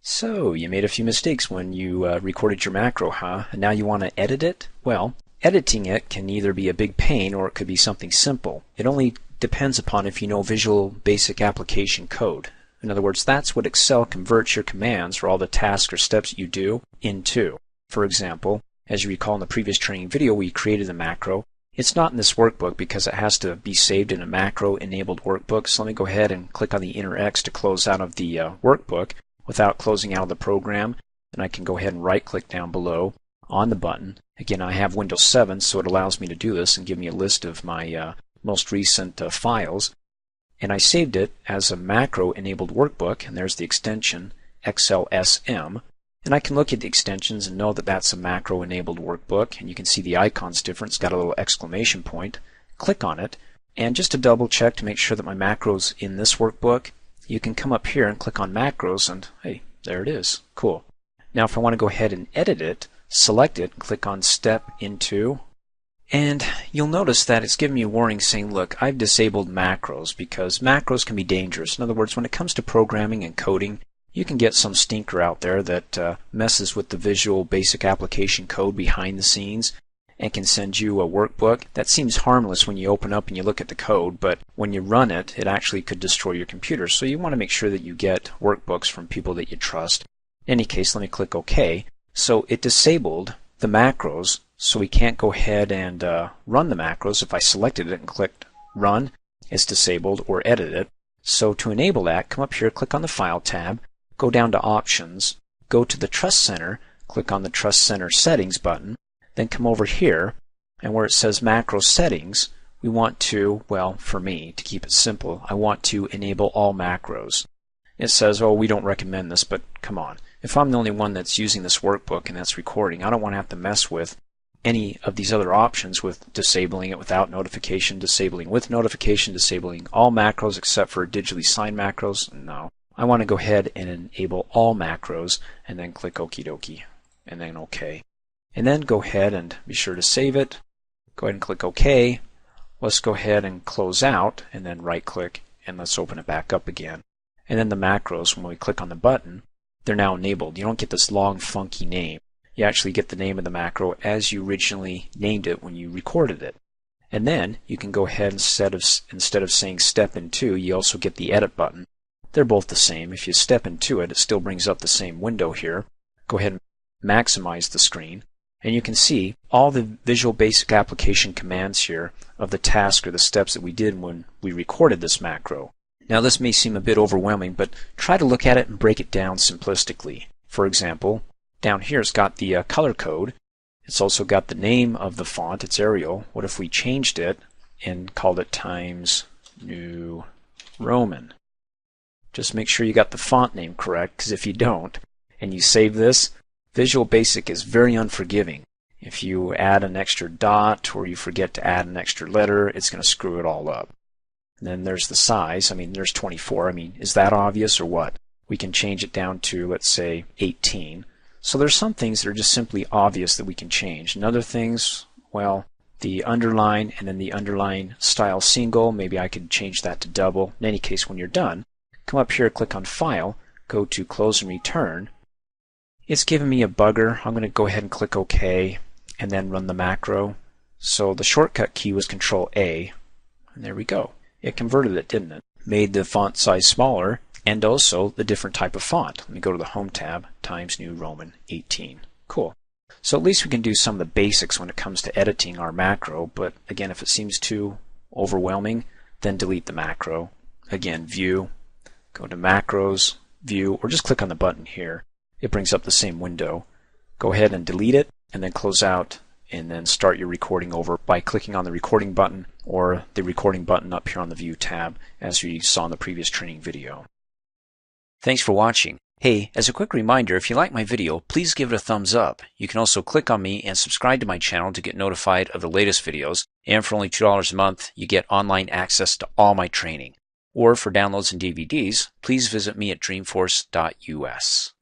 So, you made a few mistakes when you recorded your macro, huh? And now you want to edit it? Well, editing it can either be a big pain or it could be something simple. It only depends upon if you know Visual Basic Application code. In other words, that's what Excel converts your commands for all the tasks or steps that you do into. For example, as you recall in the previous training video, we created the macro. It's not in this workbook because it has to be saved in a macro-enabled workbook. So let me go ahead and click on the inner X to close out of the workbook without closing out of the program. And I can go ahead and right-click down below on the button. Again, I have Windows 7, so it allows me to do this and give me a list of my most recent files. And I saved it as a macro-enabled workbook, and there's the extension XLSM. And I can look at the extensions and know that that's a macro-enabled workbook, and you can see the icon's different. It's got a little exclamation point. Click on it, and just to double check to make sure that my macro's in this workbook, you can come up here and click on macros, and hey, there it is. Cool. Now if I want to go ahead and edit it, select it, click on Step Into, and you'll notice that it's giving me a warning saying, look, I've disabled macros because macros can be dangerous. In other words, when it comes to programming and coding, you can get some stinker out there that messes with the Visual Basic Application code behind the scenes and can send you a workbook. That seems harmless when you open up and you look at the code, but when you run it, it actually could destroy your computer. So you want to make sure that you get workbooks from people that you trust. In any case, let me click OK. So it disabled the macros, so we can't go ahead and run the macros. If I selected it and clicked Run, it's disabled, or Edit it. So to enable that, come up here, click on the File tab, go down to Options, go to the Trust Center, click on the Trust Center Settings button, then come over here, and where it says Macro Settings, we want to, well, for me, to keep it simple, I want to enable all macros. It says, oh, we don't recommend this, but come on. If I'm the only one that's using this workbook and that's recording, I don't want to have to mess with any of these other options with disabling it without notification, disabling with notification, disabling all macros except for digitally signed macros. No. I want to go ahead and enable all macros and then click Okie dokie and then OK. And then go ahead and be sure to save it. Go ahead and click OK. Let's go ahead and close out and then right click and let's open it back up again. And then the macros, when we click on the button, they're now enabled. You don't get this long funky name. You actually get the name of the macro as you originally named it when you recorded it. And then you can go ahead instead of saying Step Into, you also get the Edit button. They're both the same. If you step into it, it still brings up the same window here. Go ahead and maximize the screen. And you can see all the Visual Basic Application commands here of the task or the steps that we did when we recorded this macro. Now this may seem a bit overwhelming, but try to look at it and break it down simplistically. For example, down here it's got the color code. It's also got the name of the font. It's Arial. What if we changed it and called it Times New Roman? Just make sure you got the font name correct, because if you don't, and you save this, Visual Basic is very unforgiving. If you add an extra dot or you forget to add an extra letter, it's going to screw it all up. And then there's the size. I mean, there's 24. I mean, is that obvious or what? We can change it down to, let's say, 18. So there's some things that are just simply obvious that we can change. And other things, well, the underline and then the underline style single, maybe I could change that to double. In any case, when you're done, come up here, click on File, go to Close and Return. It's giving me a bugger. I'm going to go ahead and click OK and then run the macro. So the shortcut key was Control A, and there we go. It converted it, didn't it? Made the font size smaller and also the different type of font. Let me go to the Home tab, Times New Roman 18. Cool. So at least we can do some of the basics when it comes to editing our macro, but again, if it seems too overwhelming, then delete the macro. Again, View, go to Macros, View, or just click on the button here. It brings up the same window. Go ahead and delete it, and then close out, and then start your recording over by clicking on the recording button or the recording button up here on the View tab, as we saw in the previous training video. Thanks for watching. Hey, as a quick reminder, if you like my video, please give it a thumbs up. You can also click on me and subscribe to my channel to get notified of the latest videos, and for only $2 a month, you get online access to all my training. Or for downloads and DVDs, please visit me at dreamforce.us.